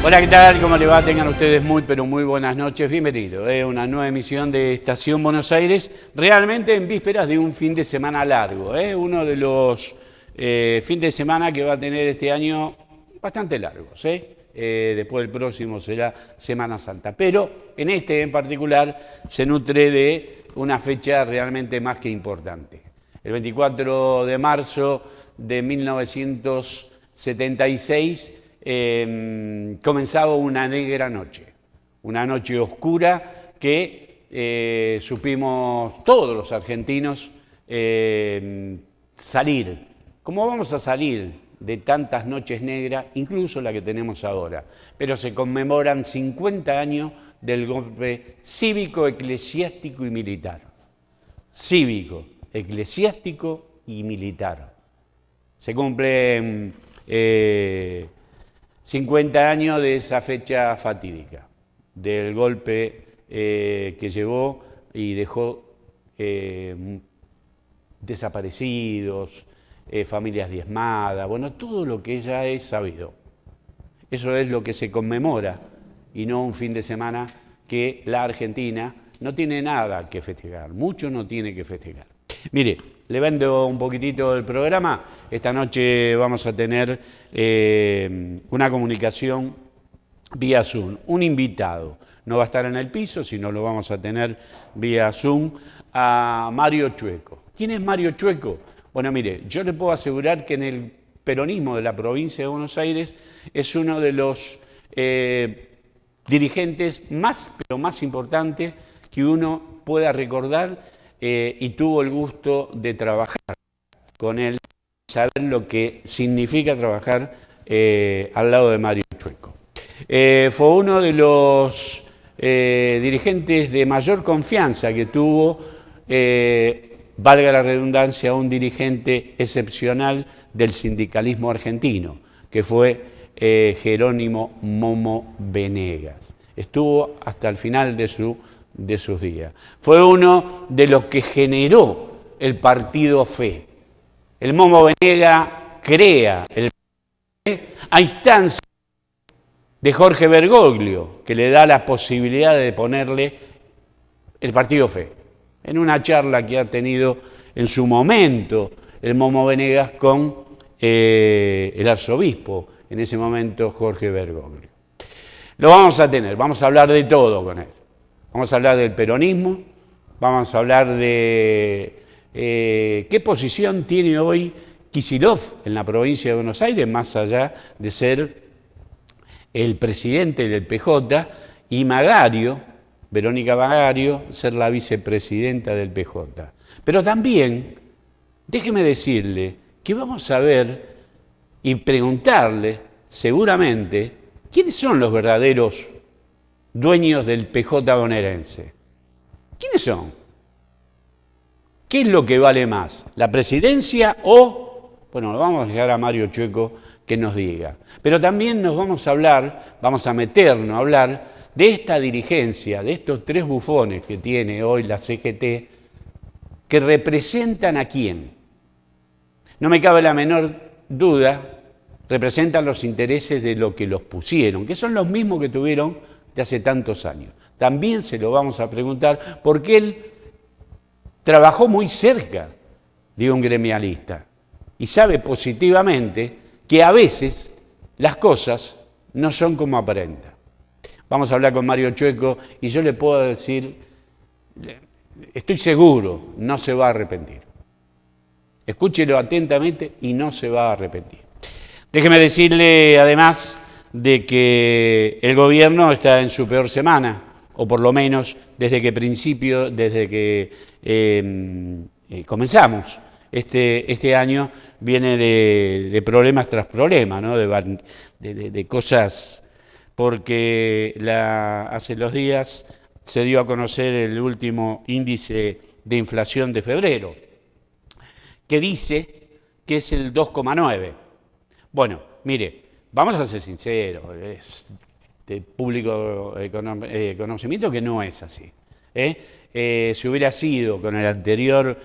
Hola, ¿qué tal? ¿Cómo le va? Tengan ustedes muy, pero muy buenas noches. Bienvenido a una nueva emisión de Estación Buenos Aires, realmente en vísperas de un fin de semana largo, uno de los fines de semana que va a tener este año bastante largos. Después del próximo será Semana Santa, pero en este en particular se nutre de una fecha realmente más que importante. El 24 de marzo de 1976 comenzaba una negra noche, una noche oscura que supimos todos los argentinos salir. ¿Cómo vamos a salir de tantas noches negras, incluso la que tenemos ahora? Pero se conmemoran 50 años del golpe cívico, eclesiástico y militar. Cívico, eclesiástico y militar. Se cumplen 50 años de esa fecha fatídica, del golpe que llevó y dejó desaparecidos, familias diezmadas, bueno, todo lo que ya es sabido. Eso es lo que se conmemora y no un fin de semana que la Argentina no tiene nada que festejar, mucho no tiene que festejar. Mire, le vendo un poquitito el programa. Esta noche vamos a tener una comunicación vía Zoom, un invitado. No va a estar en el piso, sino lo vamos a tener vía Zoom a Mario Chueco. ¿Quién es Mario Chueco? Bueno, mire, yo le puedo asegurar que en el peronismo de la provincia de Buenos Aires es uno de los dirigentes más, pero más importantes que uno pueda recordar y tuvo el gusto de trabajar con él, saber lo que significa trabajar al lado de Mario Chueco. Fue uno de los dirigentes de mayor confianza que tuvo, valga la redundancia, un dirigente excepcional del sindicalismo argentino, que fue Jerónimo Momo Venegas. Estuvo hasta el final de sus días. Fue uno de los que generó el partido FE. El Momo Venegas crea el FE a instancia de Jorge Bergoglio, que le da la posibilidad de ponerle el partido FE. En una charla que ha tenido en su momento el Momo Venegas con el arzobispo, en ese momento Jorge Bergoglio. Lo vamos a tener, vamos a hablar de todo con él. Vamos a hablar del peronismo, vamos a hablar de qué posición tiene hoy Kicillof en la provincia de Buenos Aires, más allá de ser el presidente del PJ, y Magario, Verónica Magario, ser la vicepresidenta del PJ. Pero también, déjeme decirle que vamos a ver y preguntarle, seguramente, quiénes son los verdaderos dueños del PJ bonaerense. ¿Quiénes son? ¿Qué es lo que vale más? ¿La presidencia o...? Bueno, vamos a dejar a Mario Chueco que nos diga. Pero también nos vamos a meternos a hablar de esta dirigencia, de estos tres bufones que tiene hoy la CGT, que representan a quién. No me cabe la menor duda, representan los intereses de los que los pusieron, que son los mismos que tuvieron de hace tantos años. También se lo vamos a preguntar porque él trabajó muy cerca de un gremialista y sabe positivamente que a veces las cosas no son como aparentan. Vamos a hablar con Mario Chueco y yo le puedo decir, estoy seguro, no se va a arrepentir. Escúchelo atentamente y no se va a arrepentir. Déjeme decirle además de que el gobierno está en su peor semana, o por lo menos desde que comenzamos este año, viene de problemas tras problemas, ¿no? de cosas, porque hace los días se dio a conocer el último índice de inflación de febrero, que dice que es el 2,9. Bueno, mire, vamos a ser sinceros, es de público conocimiento que no es así. Si hubiera sido con el anterior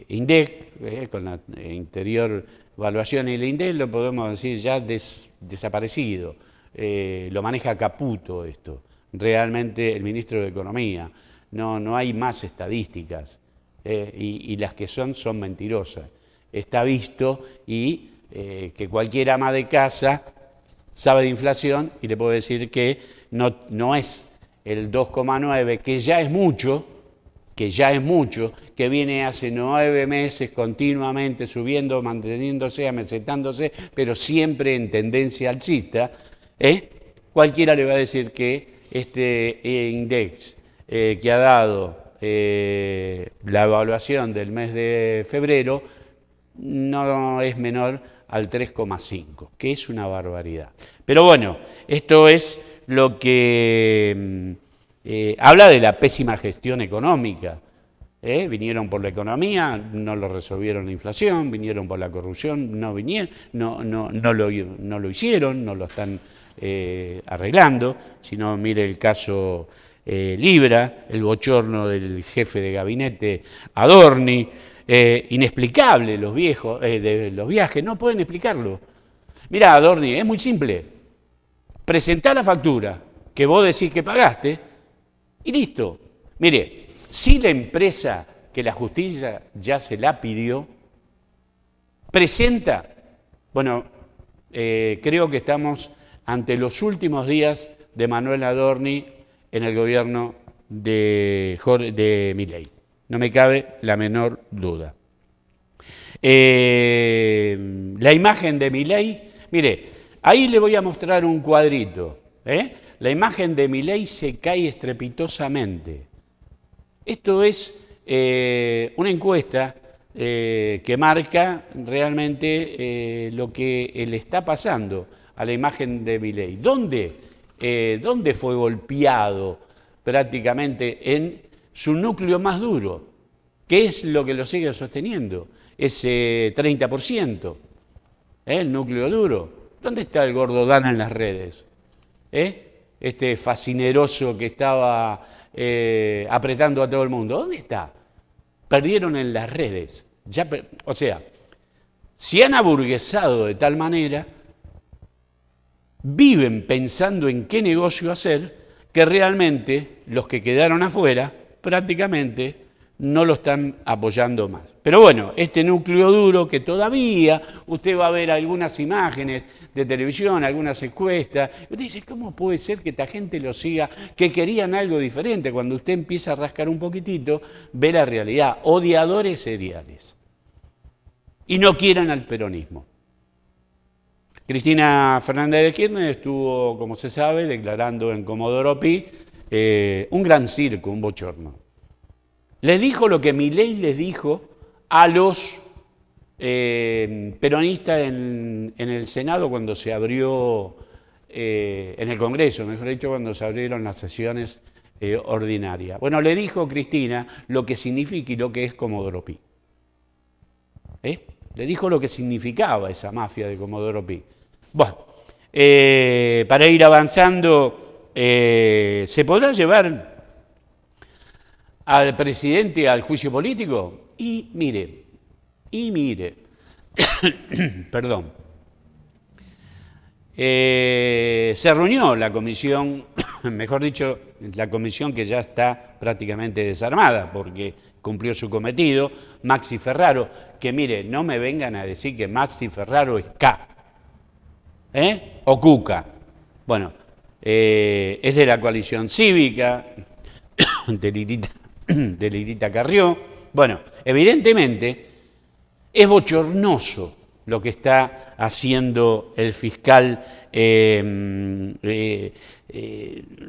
INDEC, con la anterior evaluación y el INDEC lo podemos decir ya desaparecido. Lo maneja Caputo esto, realmente el ministro de Economía. No hay más estadísticas y las que son mentirosas. Está visto y que cualquier ama de casa sabe de inflación y le puedo decir que no es el 2,9, que ya es mucho, que viene hace 9 meses continuamente subiendo, manteniéndose, amesetándose, pero siempre en tendencia alcista, cualquiera le va a decir que este index que ha dado la evaluación del mes de febrero no es menor al 3,5, que es una barbaridad. Pero bueno, esto es lo que habla de la pésima gestión económica. Vinieron por la economía, no lo resolvieron la inflación, vinieron por la corrupción, no lo hicieron, no lo están arreglando. Si no, mire el caso Libra, el bochorno del jefe de gabinete Adorni, inexplicable los viajes, no pueden explicarlo. Mirá, Adorni, es muy simple. Presentá la factura que vos decís que pagaste y listo. Mire, si la empresa que la justicia ya se la pidió, presenta, bueno, creo que estamos ante los últimos días de Manuel Adorni en el gobierno de Milei. No me cabe la menor duda. La imagen de Milei, mire, ahí le voy a mostrar un cuadrito. La imagen de Milei se cae estrepitosamente. Esto es una encuesta que marca realmente lo que le está pasando a la imagen de Milei. ¿Dónde fue golpeado prácticamente? En su núcleo más duro, que es lo que lo sigue sosteniendo, ese 30%, el núcleo duro. ¿Dónde está el gordo Dana en las redes? Este fascineroso que estaba apretando a todo el mundo. ¿Dónde está? Perdieron en las redes. O sea, se han aburguesado de tal manera, viven pensando en qué negocio hacer, que realmente los que quedaron afuera prácticamente no lo están apoyando más. Pero bueno, este núcleo duro que todavía usted va a ver algunas imágenes de televisión, algunas encuestas, y usted dice, ¿cómo puede ser que esta gente lo siga, que querían algo diferente? Cuando usted empieza a rascar un poquitito, ve la realidad, odiadores seriales. Y no quieren al peronismo. Cristina Fernández de Kirchner estuvo, como se sabe, declarando en Comodoro Pi un gran circo, un bochorno. Les dijo lo que Milei les dijo a los peronistas en el Senado cuando se abrió, en el Congreso, mejor dicho, cuando se abrieron las sesiones ordinarias. Bueno, le dijo Cristina lo que significa y lo que es Comodoro Pi. Le dijo lo que significaba esa mafia de Comodoro Pi. Bueno, para ir avanzando, ¿se podrá llevar al presidente al juicio político? Y mire, perdón, se reunió la comisión, mejor dicho, la comisión que ya está prácticamente desarmada porque cumplió su cometido, Maxi Ferraro, que mire, no me vengan a decir que Maxi Ferraro es K, o Cuca. Bueno, es de la coalición cívica, de Lirita Carrió. Bueno, evidentemente es bochornoso lo que está haciendo el fiscal.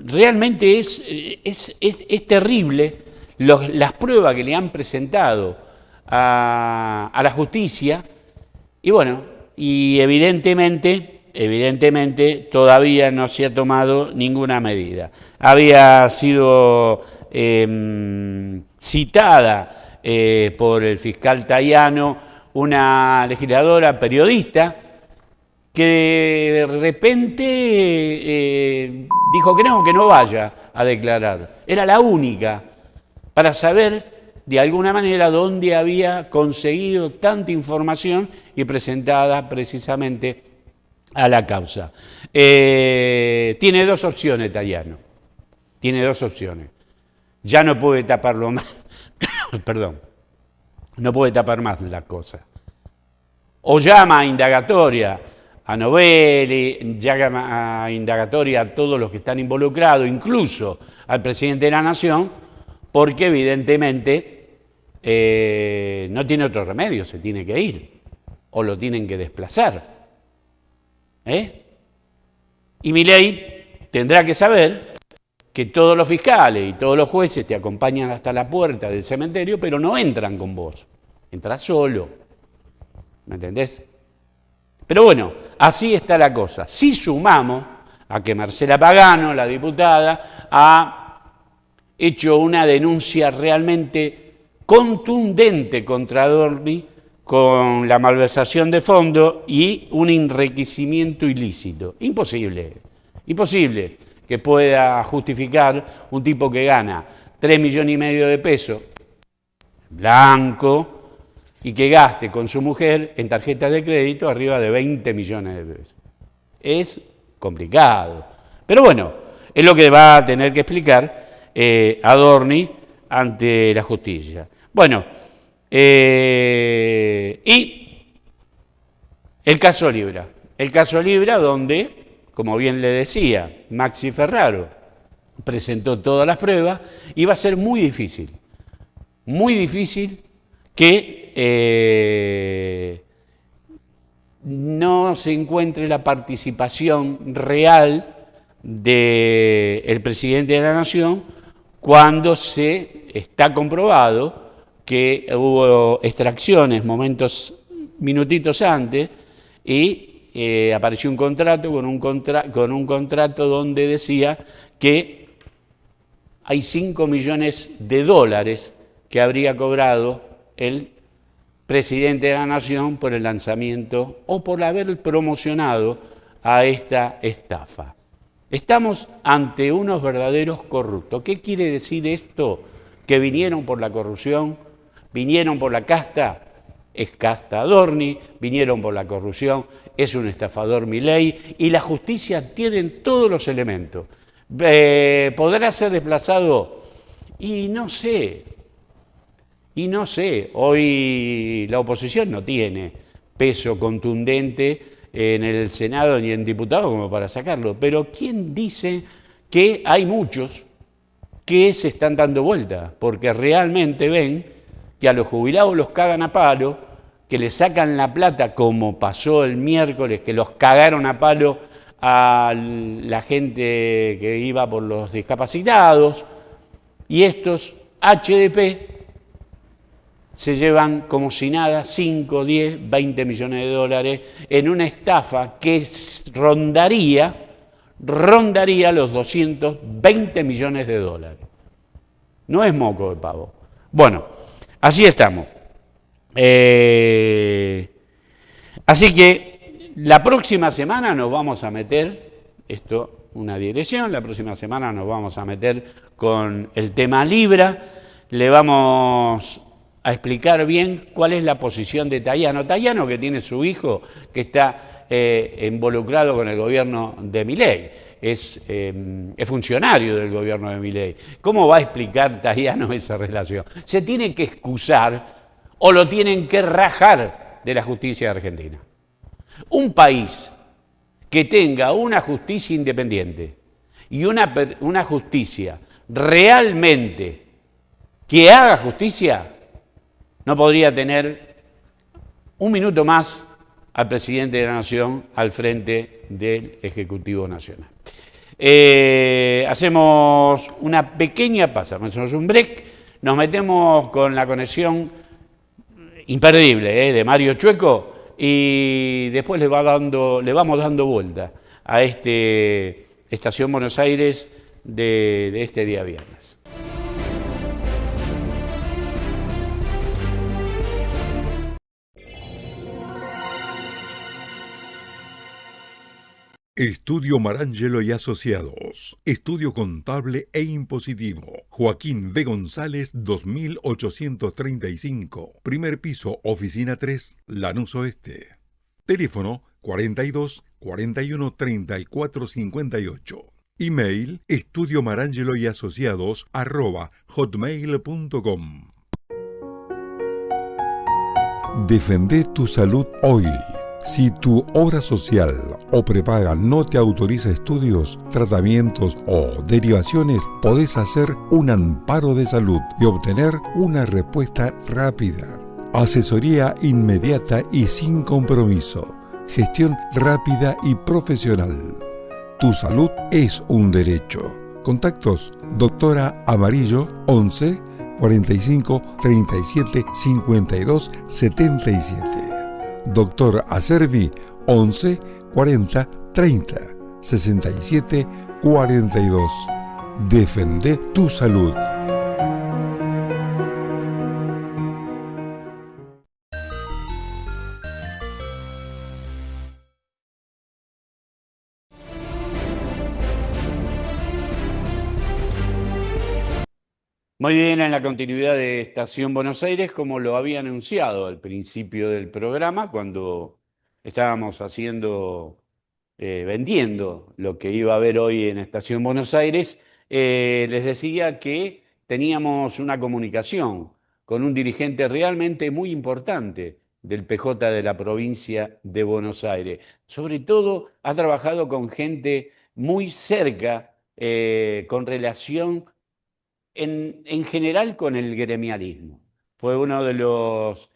Realmente es terrible las pruebas que le han presentado a la justicia y bueno, y evidentemente todavía no se ha tomado ninguna medida. Había sido citada por el fiscal Tayano una legisladora periodista que de repente dijo que no vaya a declarar. Era la única para saber de alguna manera dónde había conseguido tanta información y presentada precisamente a la causa. Tiene dos opciones, Tajano. Tiene dos opciones. Ya no puede taparlo más. Perdón. No puede tapar más las cosas. O llama a indagatoria a Novelli, llama a indagatoria a todos los que están involucrados, incluso al presidente de la Nación, porque evidentemente no tiene otro remedio, se tiene que ir, o lo tienen que desplazar. Y Milei tendrá que saber que todos los fiscales y todos los jueces te acompañan hasta la puerta del cementerio, pero no entran con vos, entras solo. ¿Me entendés? Pero bueno, así está la cosa. Si sumamos a que Marcela Pagano, la diputada, ha hecho una denuncia realmente contundente contra Adorni con la malversación de fondos y un enriquecimiento ilícito. Imposible, imposible que pueda justificar un tipo que gana 3,5 millones de pesos, blanco, y que gaste con su mujer en tarjetas de crédito arriba de 20 millones de pesos. Es complicado. Pero bueno, es lo que va a tener que explicar Adorni ante la justicia. Bueno, y el caso Libra. El caso Libra donde, como bien le decía, Maxi Ferraro presentó todas las pruebas y va a ser muy difícil que no se encuentre la participación real del presidente de la Nación cuando se está comprobado que hubo extracciones minutitos antes y apareció un contrato con un contrato donde decía que hay 5 millones de dólares que habría cobrado el presidente de la Nación por el lanzamiento o por haber promocionado a esta estafa. Estamos ante unos verdaderos corruptos. ¿Qué quiere decir esto? Que vinieron por la corrupción, vinieron por la casta, es casta Adorni, vinieron por la corrupción, es un estafador Milei, y la justicia tiene todos los elementos. ¿Podrá ser desplazado? Y no sé, hoy la oposición no tiene peso contundente en el Senado ni en diputados como para sacarlo, pero ¿quién dice que hay muchos que se están dando vuelta? Porque realmente ven que a los jubilados los cagan a palo, que le sacan la plata como pasó el miércoles, que los cagaron a palo a la gente que iba por los discapacitados, y estos HDP se llevan como si nada 5, 10, 20 millones de dólares en una estafa que rondaría los 220 millones de dólares. No es moco de pavo. Bueno, así estamos. Así que la próxima semana nos vamos a meter, una dirección, la próxima semana nos vamos a meter con el tema Libra, le vamos a explicar bien cuál es la posición de Tajano. Tajano, que tiene su hijo que está involucrado con el gobierno de Milei, es funcionario del gobierno de Milei. ¿Cómo va a explicar Tajano esa relación? Se tiene que excusar o lo tienen que rajar de la justicia argentina. Un país que tenga una justicia independiente y una justicia realmente que haga justicia, no podría tener un minuto más al presidente de la Nación al frente del Ejecutivo Nacional. Hacemos una pequeña pausa, hacemos un break, nos metemos con la conexión imperdible de Mario Chueco y después le vamos dando vuelta a Estación Buenos Aires de este día viernes. Estudio Marangelo y Asociados. Estudio contable e impositivo. Joaquín B. González 2835. Primer piso, oficina 3, Lanús Oeste. Teléfono 42 41 34 58. Email estudiomarangelo@hotmail.com. Defende tu salud hoy. Si tu obra social o prepaga no te autoriza estudios, tratamientos o derivaciones, podés hacer un amparo de salud y obtener una respuesta rápida. Asesoría inmediata y sin compromiso. Gestión rápida y profesional. Tu salud es un derecho. Contactos: Doctora Amarillo 11 45 37 52 77. Doctor Acervi 11 40 30 67 42. Defende tu salud. Muy bien, en la continuidad de Estación Buenos Aires, como lo había anunciado al principio del programa, cuando estábamos vendiendo lo que iba a haber hoy en Estación Buenos Aires, les decía que teníamos una comunicación con un dirigente realmente muy importante del PJ de la provincia de Buenos Aires. Sobre todo, ha trabajado con gente muy cerca, con relación en general con el gremialismo. Fue uno de los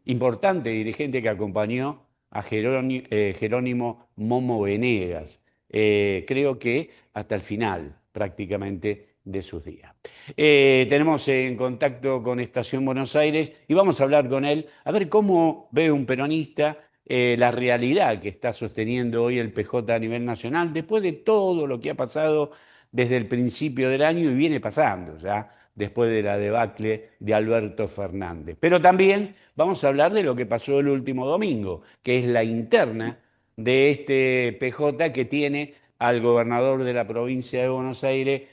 importantes dirigentes que acompañó a Jerónimo Momo Venegas, creo que hasta el final prácticamente de sus días. Tenemos en contacto con Estación Buenos Aires y vamos a hablar con él a ver cómo ve un peronista la realidad que está sosteniendo hoy el PJ a nivel nacional después de todo lo que ha pasado desde el principio del año y viene pasando ya después de la debacle de Alberto Fernández. Pero también vamos a hablar de lo que pasó el último domingo, que es la interna de este PJ que tiene al gobernador de la provincia de Buenos Aires,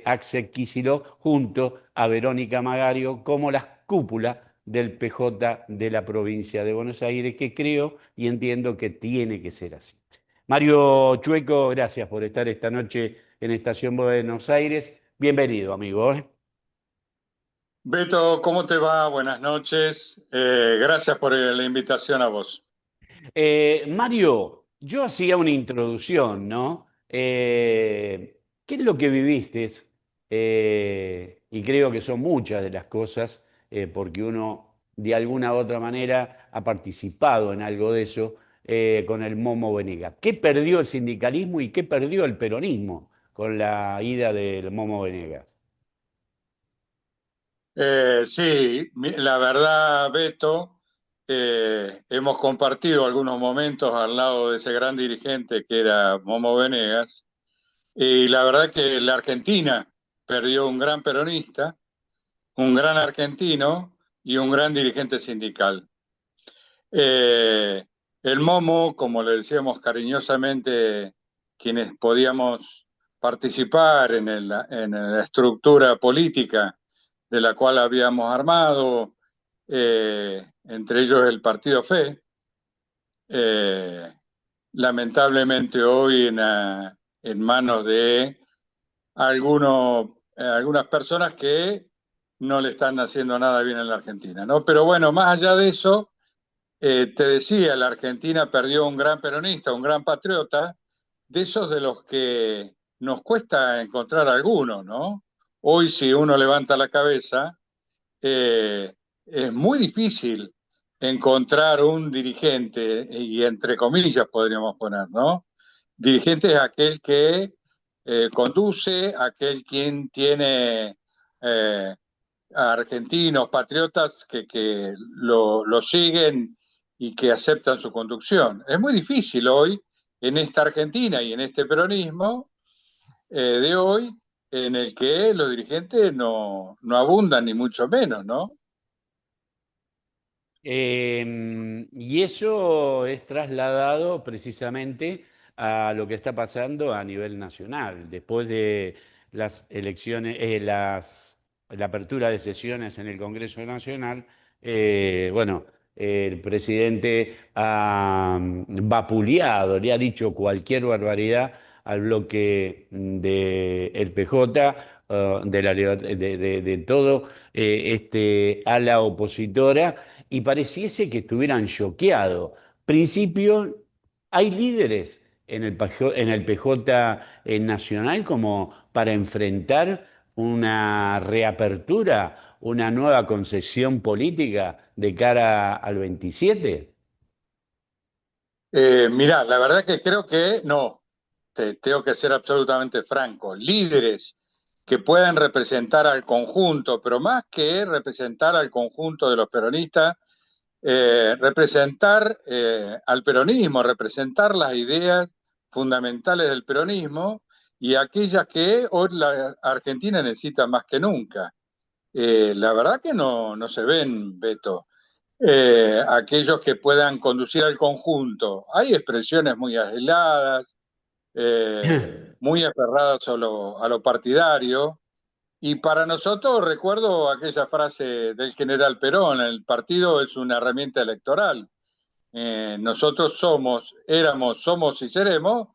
Axel Kicillof, junto a Verónica Magario, como las cúpulas del PJ de la provincia de Buenos Aires, que creo y entiendo que tiene que ser así. Mario Chueco, gracias por estar esta noche en Estación Buenos Aires. Bienvenido, amigo. Beto, ¿cómo te va? Buenas noches. Gracias por la invitación a vos. Mario, yo hacía una introducción, ¿no? ¿Qué es lo que viviste? Y creo que son muchas de las cosas, porque uno de alguna u otra manera ha participado en algo de eso con el Momo Venegas. ¿Qué perdió el sindicalismo y qué perdió el peronismo con la ida del Momo Venegas? Sí, la verdad, Beto, hemos compartido algunos momentos al lado de ese gran dirigente que era Momo Venegas, y la verdad que la Argentina perdió un gran peronista, un gran argentino y un gran dirigente sindical. Eh, el Momo, como le decíamos cariñosamente, quienes podíamos participar en la estructura política de la cual habíamos armado, entre ellos el Partido Fe, eh, lamentablemente hoy en manos de algunas personas que no le están haciendo nada bien en la Argentina, ¿no? Pero bueno, más allá de eso, te decía, la Argentina perdió un gran peronista, un gran patriota, de esos de los que nos cuesta encontrar algunos, ¿no? Hoy si uno levanta la cabeza, es muy difícil encontrar un dirigente, y entre comillas podríamos poner, ¿no? Dirigente es aquel que conduce, aquel quien tiene argentinos, patriotas que lo siguen y que aceptan su conducción. Es muy difícil hoy, en esta Argentina y en este peronismo de hoy, en el que los dirigentes no abundan, ni mucho menos, ¿no? Y eso es trasladado precisamente a lo que está pasando a nivel nacional. Después de las elecciones, la apertura de sesiones en el Congreso Nacional, bueno, el presidente ha vapuleado, le ha dicho cualquier barbaridad al bloque del PJ, de todo a la opositora y pareciese que estuvieran choqueados. Principio, hay líderes en el PJ nacional como para enfrentar una reapertura, una nueva concesión política de cara al 27. Mirá, la verdad que creo que no, tengo que ser absolutamente franco. Líderes que puedan representar al conjunto, pero más que representar al conjunto de los peronistas, representar al peronismo, representar las ideas fundamentales del peronismo y aquellas que hoy la Argentina necesita más que nunca. La verdad que no se ven, Beto, aquellos que puedan conducir al conjunto. Hay expresiones muy aisladas, muy aferradas a lo partidario. Y para nosotros, recuerdo aquella frase del general Perón, el partido es una herramienta electoral. Nosotros somos y seremos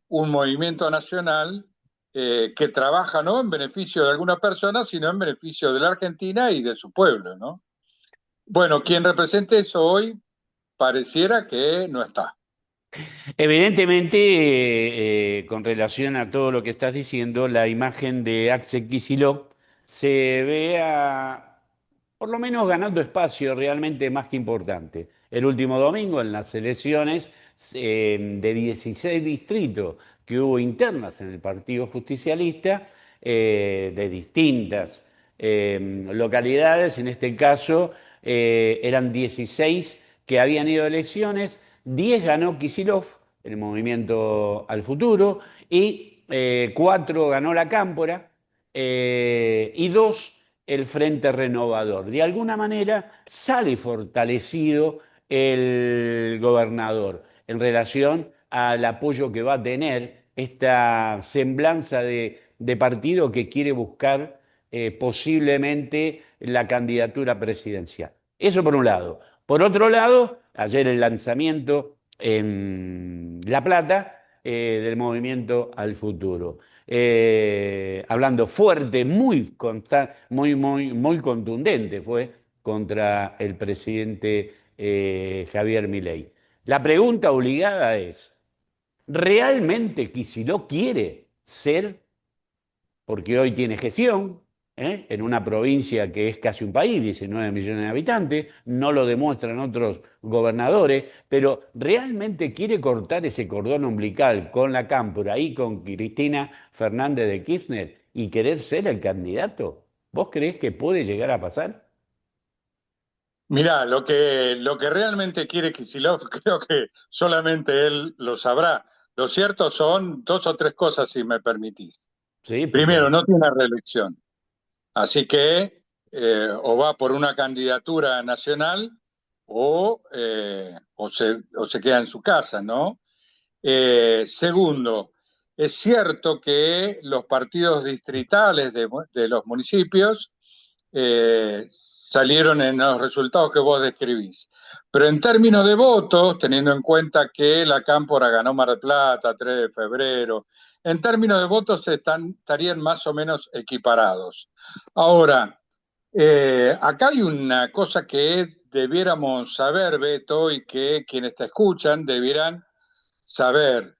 un movimiento nacional que trabaja no en beneficio de alguna persona, sino en beneficio de la Argentina y de su pueblo, ¿no? Bueno, quien represente eso hoy pareciera que no está. Evidentemente, con relación a todo lo que estás diciendo, la imagen de Axel Kicillof se ve por lo menos ganando espacio realmente más que importante. El último domingo, en las elecciones de 16 distritos que hubo internas en el Partido Justicialista, de distintas localidades, en este caso eran 16 que habían ido a elecciones, 10 ganó Kicillof, el Movimiento al Futuro, y 4 ganó la Cámpora, y 2 el Frente Renovador. De alguna manera sale fortalecido el gobernador en relación al apoyo que va a tener esta semblanza de partido que quiere buscar posiblemente la candidatura presidencial. Eso por un lado. Por otro lado, ayer el lanzamiento en La Plata del Movimiento al Futuro. Hablando fuerte, muy contundente fue contra el presidente Javier Milei. La pregunta obligada es, ¿realmente Kicillof quiere ser, porque hoy tiene gestión, en una provincia que es casi un país, 19 millones de habitantes, no lo demuestran otros gobernadores, pero realmente quiere cortar ese cordón umbilical con la Cámpora y con Cristina Fernández de Kirchner y querer ser el candidato? ¿Vos creés que puede llegar a pasar? Mirá, lo que realmente quiere Kicillof, creo que solamente él lo sabrá. Lo cierto son dos o tres cosas, si me permitís. Sí, por Primero, favor. no tiene reelección. Así que o va por una candidatura nacional o se queda en su casa, ¿no? Segundo, es cierto que los partidos distritales de los municipios salieron en los resultados que vos describís. Pero en términos de votos, teniendo en cuenta que la Cámpora ganó Mar del Plata, 3 de febrero, en términos de votos estarían más o menos equiparados. Ahora, acá hay una cosa que debiéramos saber, Beto, y que quienes te escuchan debieran saber.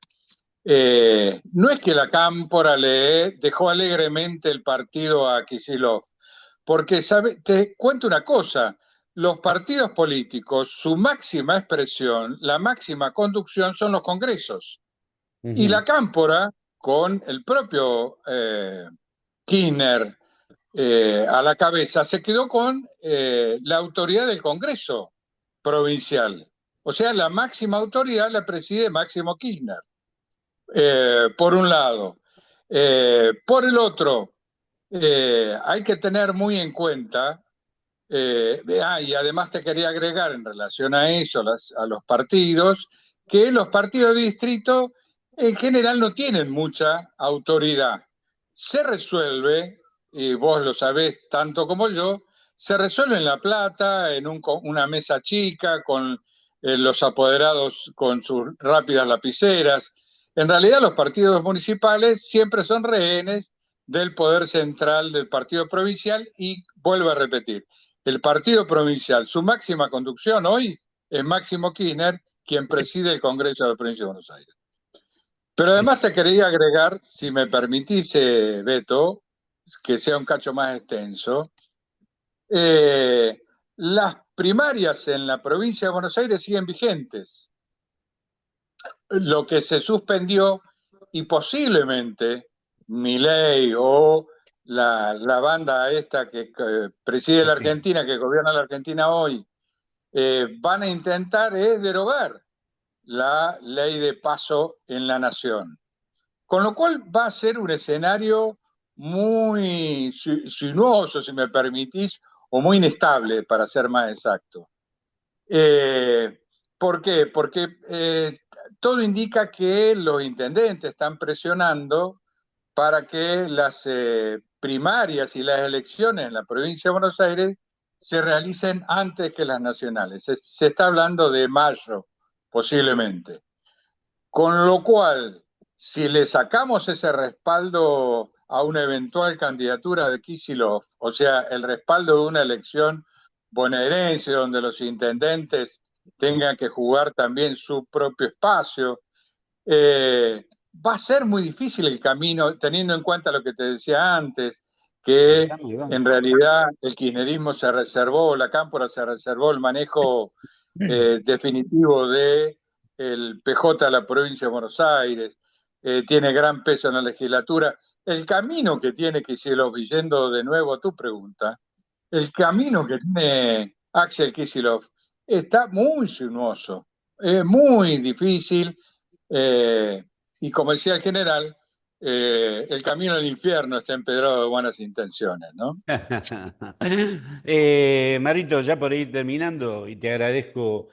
No es que la Cámpora le dejó alegremente el partido a Kicillof, porque te cuento una cosa, los partidos políticos, su máxima expresión, la máxima conducción son los congresos. Y Ujú. la Cámpora, con el propio Kirchner a la cabeza, se quedó con la autoridad del Congreso provincial. O sea, la máxima autoridad la preside Máximo Kirchner, por un lado. Por el otro, hay que tener muy en cuenta Y además te quería agregar en relación a eso, a los partidos, que los partidos de distrito en general no tienen mucha autoridad. Se resuelve, y vos lo sabés tanto como yo, se resuelve en La Plata, en una mesa chica, con los apoderados con sus rápidas lapiceras. En realidad los partidos municipales siempre son rehenes del poder central del partido provincial y vuelvo a repetir, el partido provincial, su máxima conducción hoy es Máximo Kirchner, quien preside el Congreso de la Provincia de Buenos Aires. Pero además te quería agregar, si me permitís, Beto, que sea un cacho más extenso, las primarias en la provincia de Buenos Aires siguen vigentes. Lo que se suspendió y posiblemente Milei o la banda esta que preside la Sí. Argentina, que gobierna la Argentina hoy, van a intentar es derogar la ley de paso en la nación. Con lo cual va a ser un escenario muy sinuoso, si me permitís, o muy inestable, para ser más exacto. Eh, ¿Por qué? Porque todo indica que los intendentes están presionando para que las primarias y las elecciones en la provincia de Buenos Aires se realicen antes que las nacionales. Se está hablando de mayo, posiblemente. Con lo cual, si le sacamos ese respaldo a una eventual candidatura de Kicillof, o sea, el respaldo de una elección bonaerense donde los intendentes tengan que jugar también su propio espacio, va a ser muy difícil el camino, teniendo en cuenta lo que te decía antes, que Está muy bien. en realidad el kirchnerismo se reservó, la Cámpora se reservó el manejo definitivo de el PJ de la provincia de Buenos Aires, tiene gran peso en la legislatura. El camino que tiene Kicillof, y yendo de nuevo a tu pregunta, el camino que tiene Axel Kicillof está muy sinuoso, muy difícil, eh, y como decía el general, el camino al infierno está empedrado de buenas intenciones, ¿no? Marito, ya por ir terminando, y te agradezco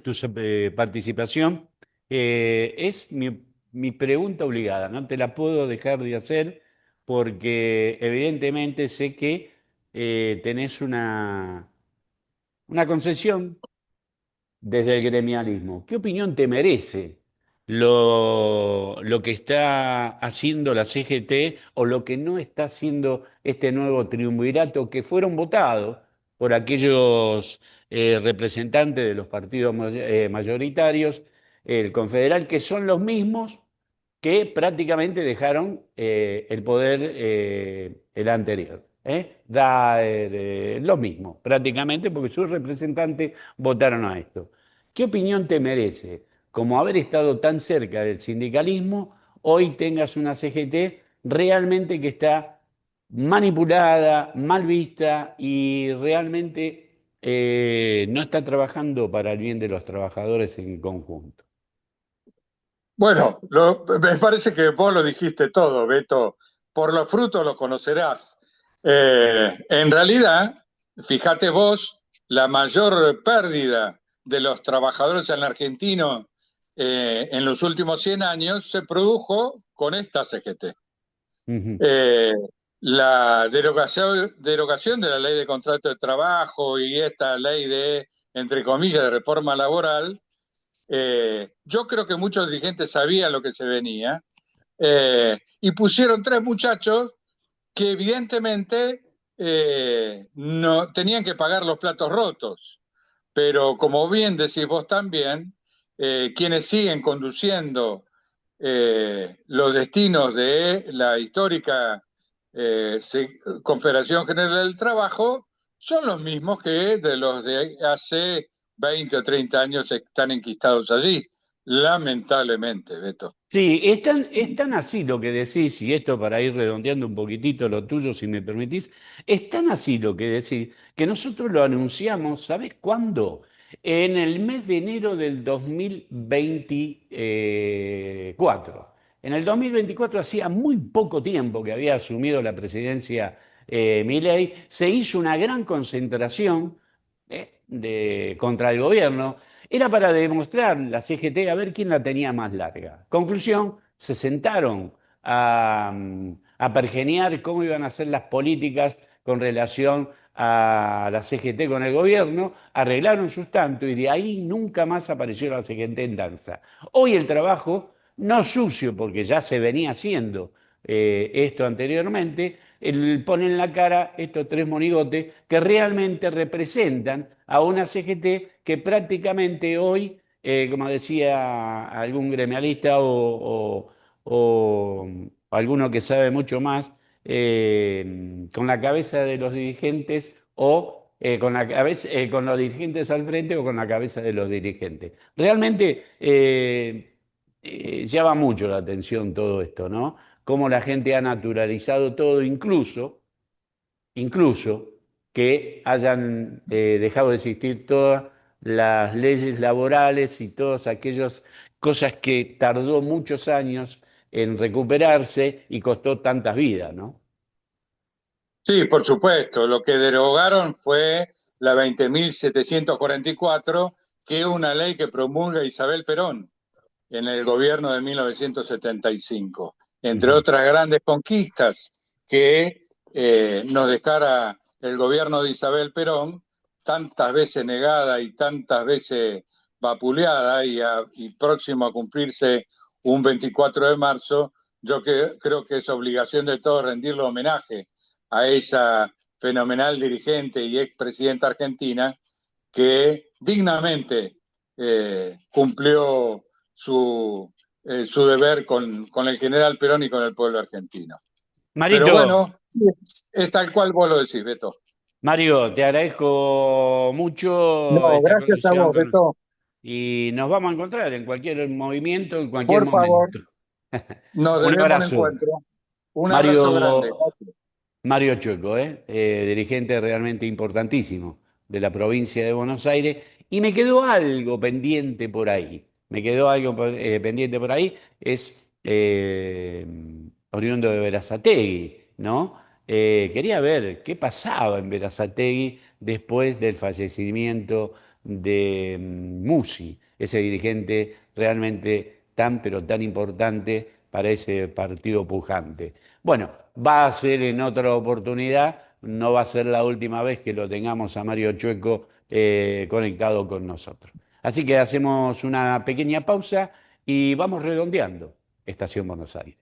tu participación, es mi pregunta obligada, no te la puedo dejar de hacer porque evidentemente sé que tenés una concesión desde el gremialismo. ¿Qué opinión te merece lo que está haciendo la CGT o lo que no está haciendo este nuevo triunvirato que fueron votados por aquellos representantes de los partidos mayoritarios, el confederal, que son los mismos que prácticamente dejaron el poder el anterior? Lo mismo, prácticamente, porque sus representantes votaron a esto. ¿Qué opinión te merece, como haber estado tan cerca del sindicalismo, hoy tengas una CGT realmente que está manipulada, mal vista y realmente no está trabajando para el bien de los trabajadores en conjunto? Bueno, me parece que vos lo dijiste todo, Beto. Por los frutos los conocerás. En realidad, fíjate vos, la mayor pérdida de los trabajadores en la Argentina en los últimos 100 años se produjo con esta CGT. Ujú. Eh, la derogación de la ley de contrato de trabajo y esta ley de, entre comillas, de reforma laboral, yo creo que muchos dirigentes sabían lo que se venía, y pusieron tres muchachos que evidentemente no tenían que pagar los platos rotos, pero como bien decís vos también, quienes siguen conduciendo los destinos de la histórica Confederación General del Trabajo son los mismos que de los de hace 20 o 30 años están enquistados allí, lamentablemente, Beto. Sí, es tan así lo que decís, y esto para ir redondeando un poquitito lo tuyo, si me permitís, es tan así lo que decís, que nosotros lo anunciamos, ¿sabés cuándo? En el mes de enero del 2024. En el 2024 hacía muy poco tiempo que había asumido la presidencia Milei, se hizo una gran concentración contra el gobierno. Era para demostrar la CGT a ver quién la tenía más larga. Conclusión, se sentaron a pergeñar cómo iban a ser las políticas con relación a la CGT con el gobierno, arreglaron sus tantos y de ahí nunca más apareció la CGT en danza. Hoy el trabajo, no sucio porque ya se venía haciendo esto anteriormente, pone en la cara estos tres monigotes que realmente representan a una CGT que prácticamente hoy, como decía algún gremialista o alguno que sabe mucho más, con la cabeza de los dirigentes o con los dirigentes al frente o con la cabeza de los dirigentes. Realmente llama mucho la atención todo esto, ¿no? Cómo la gente ha naturalizado todo, incluso que hayan dejado de existir todas las leyes laborales y todas aquellas cosas que tardó muchos años en recuperarse y costó tantas vidas, ¿no? Sí, por supuesto. Lo que derogaron fue la 20.744, que es una ley que promulga Isabel Perón en el gobierno de 1975, entre Ujú. otras grandes conquistas que nos dejara el gobierno de Isabel Perón, tantas veces negada y tantas veces vapuleada y próximo a cumplirse un 24 de marzo. Creo que es obligación de todos rendirle homenaje a esa fenomenal dirigente y expresidenta argentina que dignamente cumplió su deber con el general Perón y con el pueblo argentino. Pero Marito, bueno, es tal cual vos lo decís, Beto. Mario, te agradezco mucho No, esta gracias a conexión vos, Beto. y nos vamos a encontrar en cualquier movimiento, en cualquier Por favor, momento. nos Un debemos un abrazo. encuentro. Un abrazo grande. Mario, Mario Chueco, dirigente realmente importantísimo de la provincia de Buenos Aires, y me quedó algo pendiente por ahí. Me quedó algo pendiente por ahí, es oriundo de Berazategui, ¿no? Quería ver qué pasaba en Berazategui después del fallecimiento de Musi, ese dirigente realmente tan, pero tan importante para ese partido pujante. Bueno, va a ser en otra oportunidad, no va a ser la última vez que lo tengamos a Mario Chueco conectado con nosotros. Así que hacemos una pequeña pausa y vamos redondeando Estación Buenos Aires.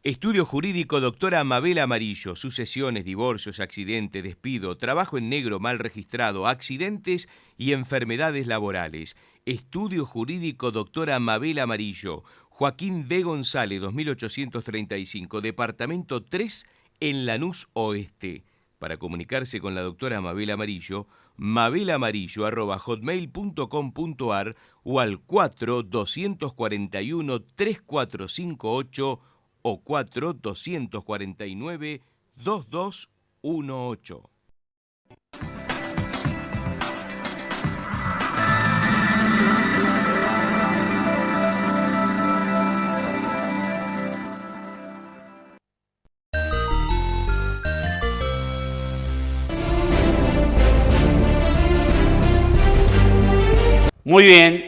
Estudio Jurídico Doctora Mabel Amarillo, sucesiones, divorcios, accidente, despido, trabajo en negro mal registrado, accidentes y enfermedades laborales. Estudio Jurídico Doctora Mabel Amarillo, Joaquín B. González, 2835, Departamento 3, en Lanús Oeste. Para comunicarse con la doctora Mabel Amarillo, mabelamarillo@hotmail.com.ar o al 4-241-3458 o 4-249-2218. Muy bien,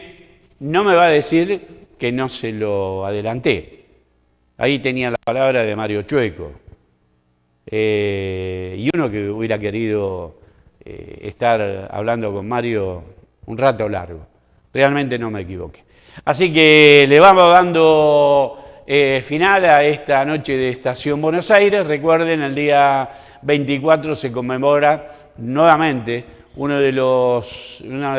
no me va a decir que no se lo adelanté. Ahí tenía la palabra de Mario Chueco. Y uno que hubiera querido estar hablando con Mario un rato largo. Realmente no me equivoqué. Así que le vamos dando final a esta noche de Estación Buenos Aires. Recuerden, el día 24 se conmemora nuevamente una de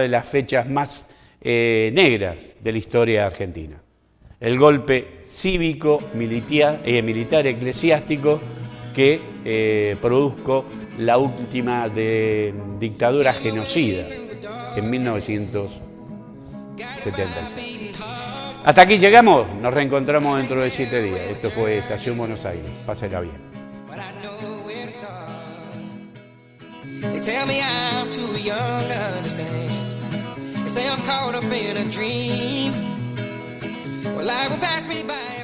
las fechas más negras de la historia argentina. El golpe cívico, militar eclesiástico que produjo la última dictadura genocida en 1976. Hasta aquí llegamos, nos reencontramos dentro de 7 días. Esto fue Estación Buenos Aires. Pásela bien. They tell me I'm too young to understand. say I'm caught up in a dream. Well, life will pass me by.